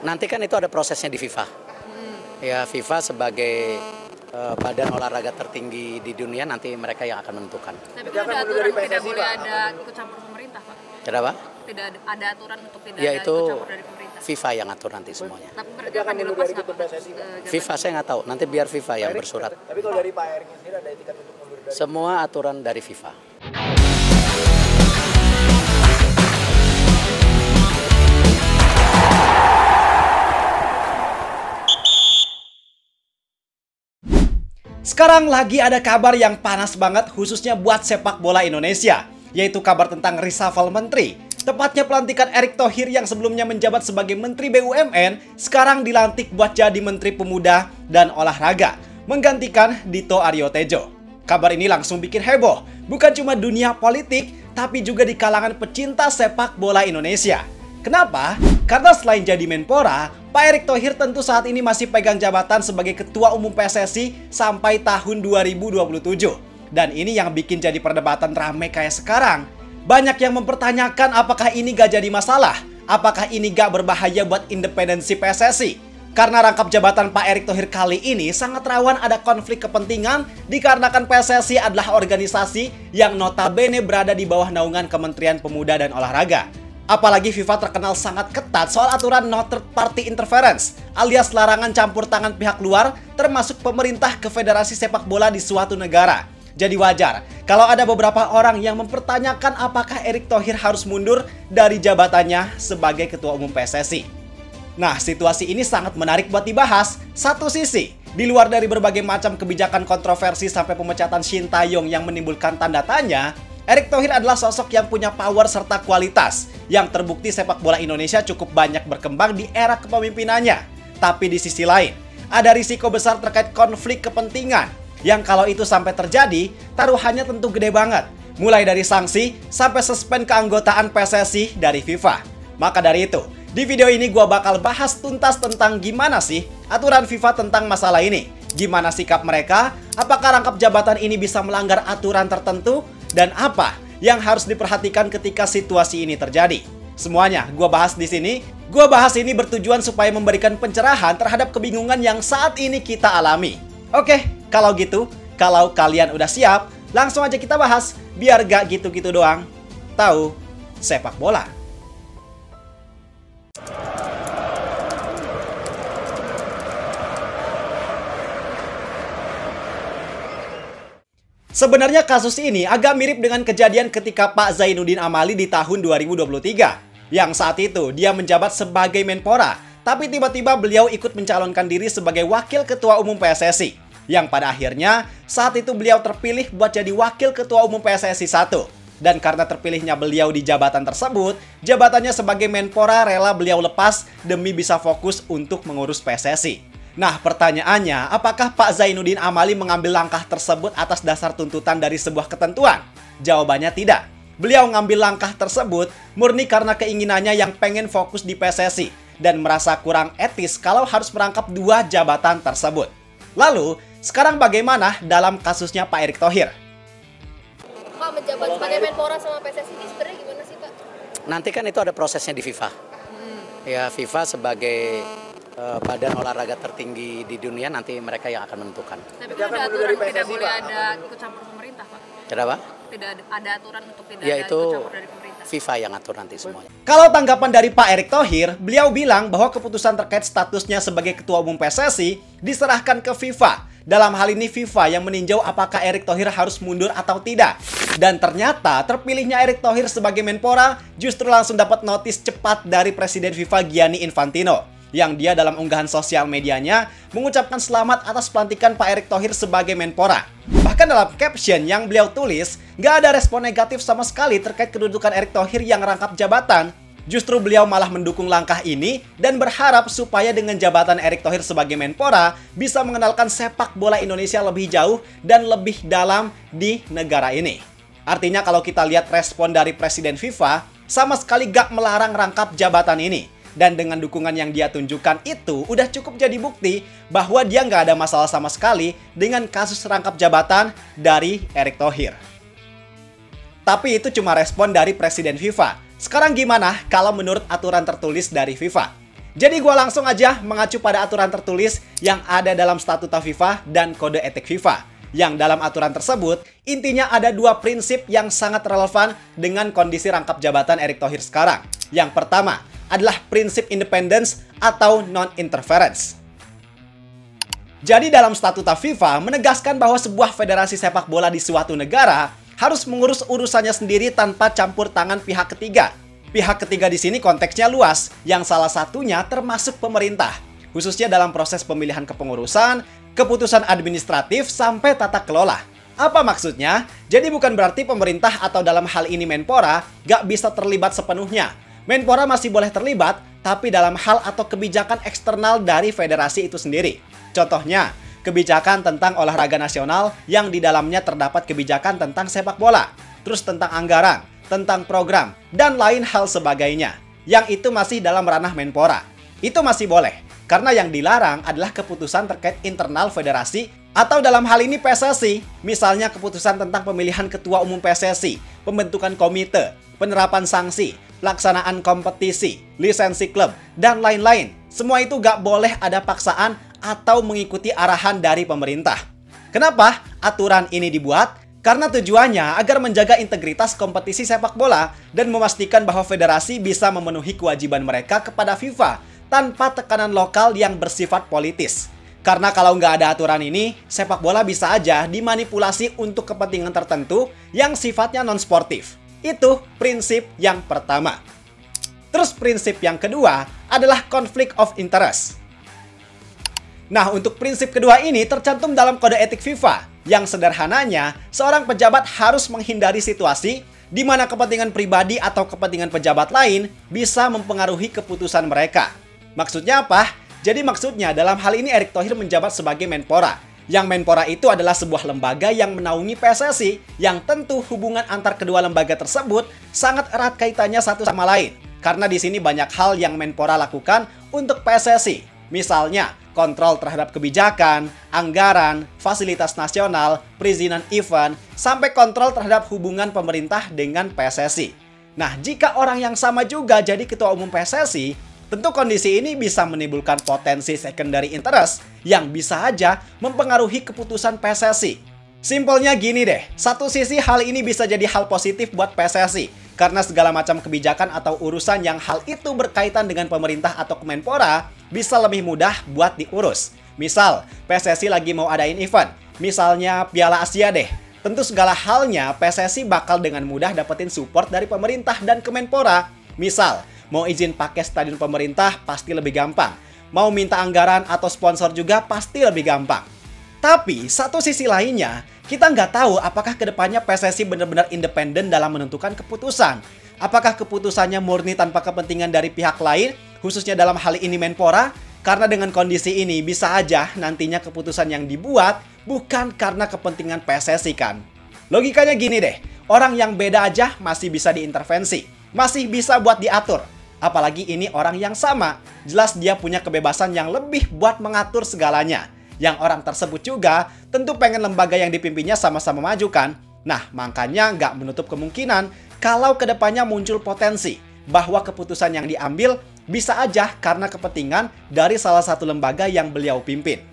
Nanti kan itu ada prosesnya di FIFA. Ya, FIFA sebagai badan olahraga tertinggi di dunia, nanti mereka yang akan menentukan. Tapi kan ada aturan tidak boleh ada ikut campur pemerintah, Pak. Kenapa? Tidak ada aturan untuk tidak Ya ada itu ikut campur dari pemerintah. FIFA yang atur nanti semuanya. Tapi berarti akan dilepas nggak, Pak? FIFA saya nggak tahu, nanti biar FIFA yang bersurat. Tapi kalau dari Pak Erick sendiri ada etikat untuk mundur dari Semua aturan dari FIFA. Sekarang lagi ada kabar yang panas banget khususnya buat sepak bola Indonesia, yaitu kabar tentang reshuffle menteri. Tepatnya pelantikan Erick Thohir yang sebelumnya menjabat sebagai Menteri BUMN, sekarang dilantik buat jadi Menteri Pemuda dan Olahraga, menggantikan Dito Aryo Tejo. Kabar ini langsung bikin heboh, bukan cuma dunia politik, tapi juga di kalangan pecinta sepak bola Indonesia. Kenapa? Karena selain jadi Menpora, Pak Erick Thohir tentu saat ini masih pegang jabatan sebagai Ketua Umum PSSI sampai tahun 2027. Dan ini yang bikin jadi perdebatan ramai kayak sekarang. Banyak yang mempertanyakan apakah ini gak jadi masalah? Apakah ini gak berbahaya buat independensi PSSI? Karena rangkap jabatan Pak Erick Thohir kali ini sangat rawan ada konflik kepentingan dikarenakan PSSI adalah organisasi yang notabene berada di bawah naungan Kementerian Pemuda dan Olahraga. Apalagi FIFA terkenal sangat ketat soal aturan no third party interference, alias larangan campur tangan pihak luar termasuk pemerintah ke federasi sepak bola di suatu negara. Jadi wajar kalau ada beberapa orang yang mempertanyakan apakah Erick Thohir harus mundur dari jabatannya sebagai Ketua Umum PSSI. Nah, situasi ini sangat menarik buat dibahas. Satu sisi, di luar dari berbagai macam kebijakan kontroversi sampai pemecatan Shin Tae-yong yang menimbulkan tanda tanya, Erick Thohir adalah sosok yang punya power serta kualitas yang terbukti sepak bola Indonesia cukup banyak berkembang di era kepemimpinannya. Tapi di sisi lain, ada risiko besar terkait konflik kepentingan yang kalau itu sampai terjadi, taruhannya tentu gede banget. Mulai dari sanksi sampai suspend keanggotaan PSSI dari FIFA. Maka dari itu, di video ini gua bakal bahas tuntas tentang gimana sih aturan FIFA tentang masalah ini. Gimana sikap mereka, apakah rangkap jabatan ini bisa melanggar aturan tertentu, dan apa yang harus diperhatikan ketika situasi ini terjadi. Semuanya gua bahas di sini. Gua bahas ini bertujuan supaya memberikan pencerahan terhadap kebingungan yang saat ini kita alami. Oke, kalau gitu, kalau kalian udah siap, langsung aja kita bahas biar gak gitu-gitu doang. Tahu sepak bola. Sebenarnya kasus ini agak mirip dengan kejadian ketika Pak Zainuddin Amali di tahun 2023. Yang saat itu dia menjabat sebagai Menpora, tapi tiba-tiba beliau ikut mencalonkan diri sebagai Wakil Ketua Umum PSSI. Yang pada akhirnya saat itu beliau terpilih buat jadi Wakil Ketua Umum PSSI 1. Dan karena terpilihnya beliau di jabatan tersebut, jabatannya sebagai Menpora rela beliau lepas demi bisa fokus untuk mengurus PSSI. Nah, pertanyaannya, apakah Pak Zainuddin Amali mengambil langkah tersebut atas dasar tuntutan dari sebuah ketentuan? Jawabannya tidak. Beliau ngambil langkah tersebut murni karena keinginannya yang pengen fokus di PSSI dan merasa kurang etis kalau harus merangkap dua jabatan tersebut. Lalu, sekarang bagaimana dalam kasusnya Pak Erick Thohir? Pak, menjabat sebagai Menpora sama PSSI ini sebenarnya gimana sih, Pak? Nanti kan itu ada prosesnya di FIFA. Ya, FIFA sebagai badan olahraga tertinggi di dunia, nanti mereka yang akan menentukan. Tapi kan ada aturan tidak boleh ada ikut campur pemerintah, Pak. Kenapa? Tidak ada aturan untuk tidak Ya ada itu ikut campur dari pemerintah. FIFA yang atur nanti semuanya. Kalau tanggapan dari Pak Erick Thohir, beliau bilang bahwa keputusan terkait statusnya sebagai Ketua Umum PSSI diserahkan ke FIFA. Dalam hal ini FIFA yang meninjau apakah Erick Thohir harus mundur atau tidak. Dan ternyata terpilihnya Erick Thohir sebagai Menpora justru langsung dapat notis cepat dari Presiden FIFA Gianni Infantino, yang dia dalam unggahan sosial medianya mengucapkan selamat atas pelantikan Pak Erick Thohir sebagai Menpora. Bahkan dalam caption yang beliau tulis, nggak ada respon negatif sama sekali terkait kedudukan Erick Thohir yang rangkap jabatan. Justru beliau malah mendukung langkah ini dan berharap supaya dengan jabatan Erick Thohir sebagai Menpora bisa mengenalkan sepak bola Indonesia lebih jauh dan lebih dalam di negara ini. Artinya kalau kita lihat respon dari Presiden FIFA, sama sekali gak melarang rangkap jabatan ini. Dan dengan dukungan yang dia tunjukkan itu udah cukup jadi bukti bahwa dia nggak ada masalah sama sekali dengan kasus rangkap jabatan dari Erick Thohir. Tapi itu cuma respon dari Presiden FIFA. Sekarang gimana kalau menurut aturan tertulis dari FIFA? Jadi gua langsung aja mengacu pada aturan tertulis yang ada dalam statuta FIFA dan kode etik FIFA. Yang dalam aturan tersebut, intinya ada dua prinsip yang sangat relevan dengan kondisi rangkap jabatan Erick Thohir sekarang. Yang pertama adalah prinsip independence atau non-interference. Jadi dalam statuta FIFA menegaskan bahwa sebuah federasi sepak bola di suatu negara harus mengurus urusannya sendiri tanpa campur tangan pihak ketiga. Pihak ketiga di sini konteksnya luas, yang salah satunya termasuk pemerintah, khususnya dalam proses pemilihan kepengurusan, keputusan administratif, sampai tata kelola. Apa maksudnya? Jadi bukan berarti pemerintah atau dalam hal ini Menpora gak bisa terlibat sepenuhnya. Menpora masih boleh terlibat, tapi dalam hal atau kebijakan eksternal dari federasi itu sendiri. Contohnya, kebijakan tentang olahraga nasional yang di dalamnya terdapat kebijakan tentang sepak bola, terus tentang anggaran, tentang program, dan lain hal sebagainya. Yang itu masih dalam ranah Menpora. Itu masih boleh, karena yang dilarang adalah keputusan terkait internal federasi atau dalam hal ini PSSI. Misalnya keputusan tentang pemilihan ketua umum PSSI, pembentukan komite, penerapan sanksi, pelaksanaan kompetisi, lisensi klub, dan lain-lain. Semua itu gak boleh ada paksaan atau mengikuti arahan dari pemerintah. Kenapa aturan ini dibuat? Karena tujuannya agar menjaga integritas kompetisi sepak bola dan memastikan bahwa federasi bisa memenuhi kewajiban mereka kepada FIFA tanpa tekanan lokal yang bersifat politis. Karena kalau nggak ada aturan ini, sepak bola bisa aja dimanipulasi untuk kepentingan tertentu yang sifatnya non-sportif. Itu prinsip yang pertama. Terus prinsip yang kedua adalah conflict of interest. Nah, untuk prinsip kedua ini tercantum dalam kode etik FIFA, yang sederhananya seorang pejabat harus menghindari situasi di mana kepentingan pribadi atau kepentingan pejabat lain bisa mempengaruhi keputusan mereka. Maksudnya apa? Jadi maksudnya dalam hal ini Erick Thohir menjabat sebagai Menpora. Yang Menpora itu adalah sebuah lembaga yang menaungi PSSI, yang tentu hubungan antar kedua lembaga tersebut sangat erat kaitannya satu sama lain. Karena di sini banyak hal yang Menpora lakukan untuk PSSI. Misalnya, kontrol terhadap kebijakan, anggaran, fasilitas nasional, perizinan event, sampai kontrol terhadap hubungan pemerintah dengan PSSI. Nah, jika orang yang sama juga jadi ketua umum PSSI, tentu kondisi ini bisa menimbulkan potensi secondary interest yang bisa aja mempengaruhi keputusan PSSI. Simpelnya gini deh, satu sisi hal ini bisa jadi hal positif buat PSSI, karena segala macam kebijakan atau urusan yang hal itu berkaitan dengan pemerintah atau Kemenpora bisa lebih mudah buat diurus. Misal, PSSI lagi mau adain event, misalnya Piala Asia deh. Tentu segala halnya PSSI bakal dengan mudah dapetin support dari pemerintah dan Kemenpora. Misal, mau izin pakai stadion pemerintah pasti lebih gampang. Mau minta anggaran atau sponsor juga pasti lebih gampang. Tapi, satu sisi lainnya, kita nggak tahu apakah kedepannya PSSI benar-benar independen dalam menentukan keputusan. Apakah keputusannya murni tanpa kepentingan dari pihak lain, khususnya dalam hal ini Menpora? Karena dengan kondisi ini bisa aja nantinya keputusan yang dibuat bukan karena kepentingan PSSI kan. Logikanya gini deh, orang yang beda aja masih bisa diintervensi, masih bisa buat diatur. Apalagi ini orang yang sama, jelas dia punya kebebasan yang lebih buat mengatur segalanya. Yang orang tersebut juga tentu pengen lembaga yang dipimpinnya sama-sama maju kan. Nah, makanya nggak menutup kemungkinan kalau kedepannya muncul potensi bahwa keputusan yang diambil bisa aja karena kepentingan dari salah satu lembaga yang beliau pimpin.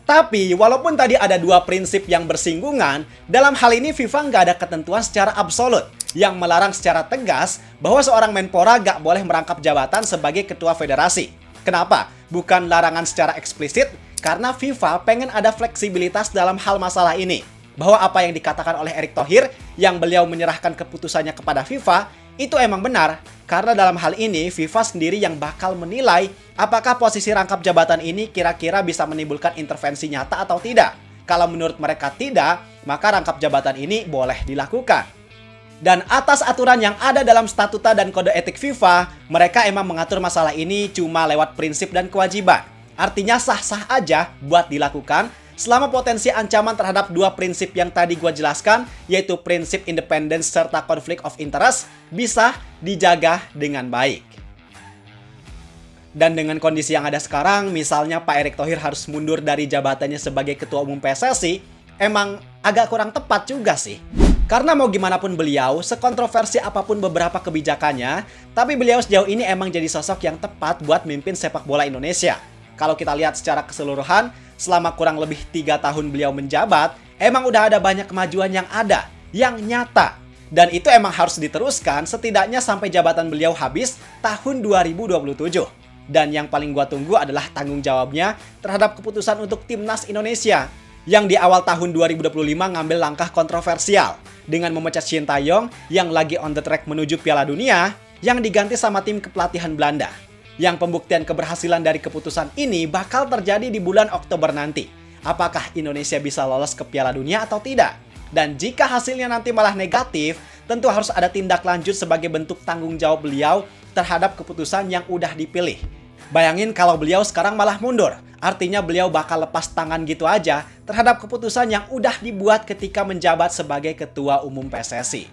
Tapi, walaupun tadi ada dua prinsip yang bersinggungan, dalam hal ini FIFA nggak ada ketentuan secara absolut yang melarang secara tegas bahwa seorang Menpora nggak boleh merangkap jabatan sebagai ketua federasi. Kenapa? Bukan larangan secara eksplisit, karena FIFA pengen ada fleksibilitas dalam hal masalah ini. Bahwa apa yang dikatakan oleh Erick Thohir yang beliau menyerahkan keputusannya kepada FIFA itu emang benar. Karena dalam hal ini FIFA sendiri yang bakal menilai apakah posisi rangkap jabatan ini kira-kira bisa menimbulkan intervensi nyata atau tidak. Kalau menurut mereka tidak, maka rangkap jabatan ini boleh dilakukan. Dan atas aturan yang ada dalam statuta dan kode etik FIFA, mereka emang mengatur masalah ini cuma lewat prinsip dan kewajiban. Artinya sah-sah aja buat dilakukan selama potensi ancaman terhadap dua prinsip yang tadi gue jelaskan, yaitu prinsip independence serta conflict of interest, bisa dijaga dengan baik. Dan dengan kondisi yang ada sekarang, misalnya Pak Erick Thohir harus mundur dari jabatannya sebagai Ketua Umum PSSI, emang agak kurang tepat juga sih. Karena mau gimana pun beliau, sekontroversi apapun beberapa kebijakannya, tapi beliau sejauh ini emang jadi sosok yang tepat buat mimpin sepak bola Indonesia. Kalau kita lihat secara keseluruhan, selama kurang lebih 3 tahun beliau menjabat, emang udah ada banyak kemajuan yang ada, yang nyata. Dan itu emang harus diteruskan setidaknya sampai jabatan beliau habis tahun 2027. Dan yang paling gua tunggu adalah tanggung jawabnya terhadap keputusan untuk Timnas Indonesia yang di awal tahun 2025 ngambil langkah kontroversial dengan memecat Shin Tae-yong yang lagi on the track menuju Piala Dunia yang diganti sama tim kepelatihan Belanda. Yang pembuktian keberhasilan dari keputusan ini bakal terjadi di bulan Oktober nanti. Apakah Indonesia bisa lolos ke Piala Dunia atau tidak? Dan jika hasilnya nanti malah negatif, tentu harus ada tindak lanjut sebagai bentuk tanggung jawab beliau terhadap keputusan yang udah dipilih. Bayangin kalau beliau sekarang malah mundur, artinya beliau bakal lepas tangan gitu aja terhadap keputusan yang udah dibuat ketika menjabat sebagai Ketua Umum PSSI.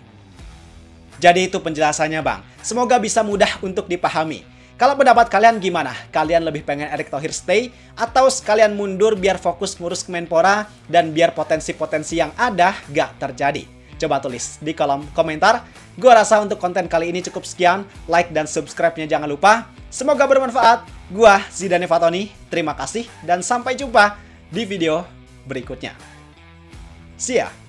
Jadi itu penjelasannya Bang, semoga bisa mudah untuk dipahami. Kalau pendapat kalian gimana? Kalian lebih pengen Erick Thohir stay atau sekalian mundur biar fokus ngurus Kemenpora dan biar potensi-potensi yang ada gak terjadi? Coba tulis di kolom komentar. Gua rasa untuk konten kali ini cukup sekian. Like dan subscribe-nya jangan lupa. Semoga bermanfaat. Gua Zidane Fatoni. Terima kasih dan sampai jumpa di video berikutnya. See ya!